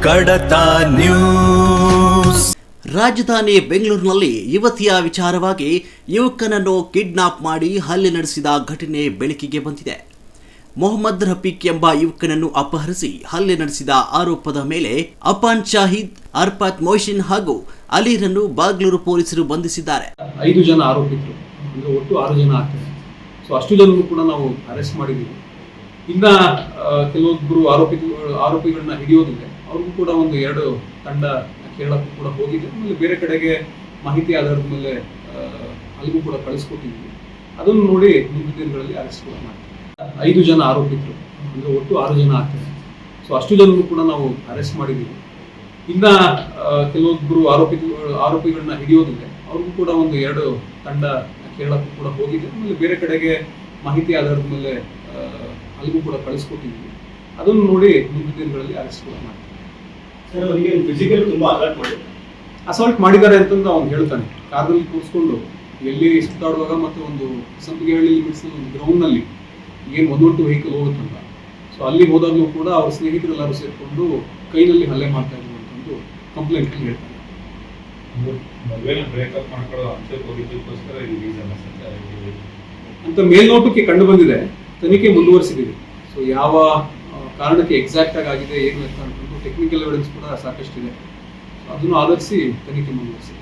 ಕಡತ ನ್ಯೂಸ್. ರಾಜಧಾನಿ ಬೆಂಗಳೂರಿನಲ್ಲಿ ಯುವತಿಯ ವಿಚಾರವಾಗಿ ಯುವಕನನ್ನು ಕಿಡ್ನಾಪ್ ಮಾಡಿ ಹಲ್ಲೆ ನಡೆಸಿದ ಘಟನೆ ಬೆಳಕಿಗೆ ಬಂದಿದೆ. ಮೊಹಮ್ಮದ್ ರಫೀಕ್ ಎಂಬ ಯುವಕನನ್ನು ಅಪಹರಿಸಿ ಹಲ್ಲೆ ನಡೆಸಿದ ಆರೋಪದ ಮೇಲೆ ಅಪಾನ್ ಶಾಹಿದ್, ಅರ್ಫಾತ್ ಮೊಹಸಿನ್ ಹಾಗೂ ಅಲಿರನ್ನು ಬಾಗ್ಲೂರು ಪೊಲೀಸರು ಬಂಧಿಸಿದ್ದಾರೆ. 5 ಜನ ಆರೋಪಿತರು, ಅಂದರೆ ಒಟ್ಟು 6 ಜನ ಆಗ್ತಾರೆ. ಸೊ ಅಷ್ಟು ಜನರು ಕೂಡ ನಾವು ಅರೆಸ್ಟ್ ಮಾಡಿದ್ದೀವಿ. ಇನ್ನ ಕೆಲವೊಬ್ಬರು ಆರೋಪಿಗಳನ್ನ ಹಿಡಿಯೋದಿದೆ. ಅವ್ರಿಗೂ ಕೂಡ 2 ತಂಡ ಕೇರಳಕ್ಕೂ ಕೂಡ ಹೋಗಿದೆ. ಆಮೇಲೆ ಬೇರೆ ಕಡೆಗೆ ಮಾಹಿತಿ ಆಧಾರದ ಮೇಲೆ ಅಲ್ಲಿಗೂ ಕೂಡ ಕಳಿಸ್ಕೊಟ್ಟಿದ್ದೀವಿ. ಅದನ್ನು ನೋಡಿ ಮುಂದಿನ ದಿನಗಳಲ್ಲಿ ಅರೆಸ್ಟ್ ಕೂಡ ಮಾಡ್ತೀವಿ. 5 ಜನ ಆರೋಪಿತರು, ಅಂದರೆ ಒಟ್ಟು 6 ಜನ ಆಗ್ತಾರೆ. ಸೊ ಅಷ್ಟು ಜನರು ಕೂಡ ನಾವು ಅರೆಸ್ಟ್ ಮಾಡಿದ್ದೀವಿ. ಇನ್ನ ಕೆಲವೊಬ್ಬರು ಆರೋಪಿಗಳನ್ನ ಹಿಡಿಯೋದಿದೆ. ಅವ್ರಿಗೂ ಕೂಡ 2 ತಂಡ ಕೇರಳಕ್ಕೂ ಕೂಡ ಹೋಗಿದೆ. ಆಮೇಲೆ ಬೇರೆ ಕಡೆಗೆ ಮಾಹಿತಿ ಆಧಾರದ ಮೇಲೆ ಅಲ್ಲಿಗೂ ಕೂಡ ಕಳಿಸ್ಕೊಟ್ಟಿದ್ದೀವಿ. ಅದನ್ನು ನೋಡಿ ಮುಂದಿನ ದಿನಗಳಲ್ಲಿ ಅರೆಸ್ಟ್ ಕೂಡ ಮಾಡ್ತೀವಿ. ಅಸಾಲ್ಟ್ ಮಾಡಿದ್ದಾರೆ ಅಂತಂದು ಅವ್ನು ಹೇಳ್ತಾನೆ. ಕಾರ್ನಲ್ಲಿ ಕೂರಿಸ್ಕೊಂಡು ಎಲ್ಲಿ ಸುತ್ತಾಡುವಾಗ ಮತ್ತು ಒಂದು ಸಂಪಿಗೆಹಳ್ಳಿ ಲಿಮಿಟ್ಸ್ ಒಂದು ಗ್ರೌಂಡ್ನಲ್ಲಿ ಏನು 112 ವೆಹಿಕಲ್ ಹೋಗುತ್ತಂತ. ಸೊ ಅಲ್ಲಿ ಹೋದಾಗಲೂ ಕೂಡ ಅವ್ರ ಸ್ನೇಹಿತರೆಲ್ಲರೂ ಸೇರಿಕೊಂಡು ಕೈನಲ್ಲಿ ಹಲ್ಲೆ ಮಾಡ್ತಾ ಇದ್ರು ಅಂತಂದು ಕಂಪ್ಲೇಂಟಲ್ಲಿ ಹೇಳ್ತಾನೆ. ಅಂತ ಮೇಲ್ನೋಟಕ್ಕೆ ಕಂಡು ಬಂದಿದೆ. ತನಿಖೆ ಮುಂದುವರಿಸಿದ್ದೀವಿ. ಸೊ ಯಾವ ಕಾರಣಕ್ಕೆ ಎಕ್ಸಾಕ್ಟ್ ಆಗಿದೆ ಏನು ಅಂತ ಅಂತಂದು ಟೆಕ್ನಿಕಲ್ ಎವಿಡೆನ್ಸ್ ಕೂಡ ಸಾಕಷ್ಟಿದೆ. ಅದನ್ನು ಆಧರಿಸಿ ತನಿಖೆ ಮುಂದುವರಿಸಿದ್ದೀವಿ.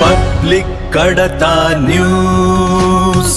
ಪಬ್ಲಿಕ್ ಕಡತ ನ್ಯೂಸ್.